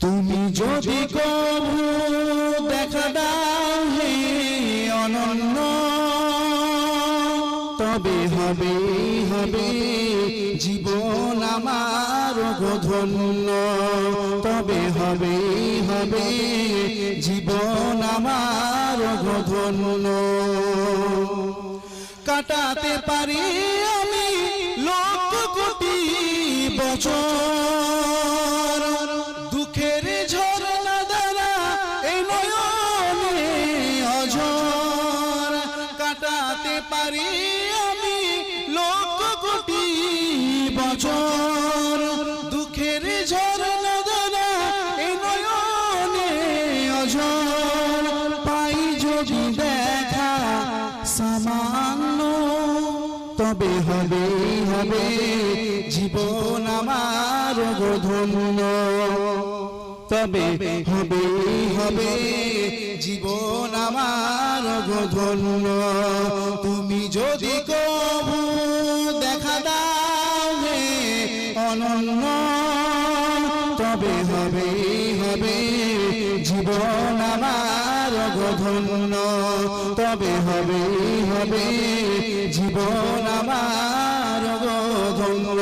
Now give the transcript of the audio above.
তুমি যদি কভু দেখা দাও হে অনন্য, তবে হবে হবে জীবন আমার ধন্য, তবে হবে হবে জীবন আমার ধন্য। কাটাতে পারি আমি লক্ষ কোটি বছর, দুঃখের ঝরনা দ্বারা এই নয়নে অঝর। কাটাতে পারি আমি লক্ষ কোটি বছর, দুঃখের ঝরনা দ্বারা এই নয়নে অঝর। পাই যদি দেখা সামান্য, তবে হবে হবে জীবন আমার ধন্য, তবে হবে হবে জীবন আমার ধন্য। তুমি যদি কভু দেখা দাও হে অনন্য, তবে হবে হবে জীবন আমার ধন্য, তবে হবে হবে জীবন আমার ধন্য।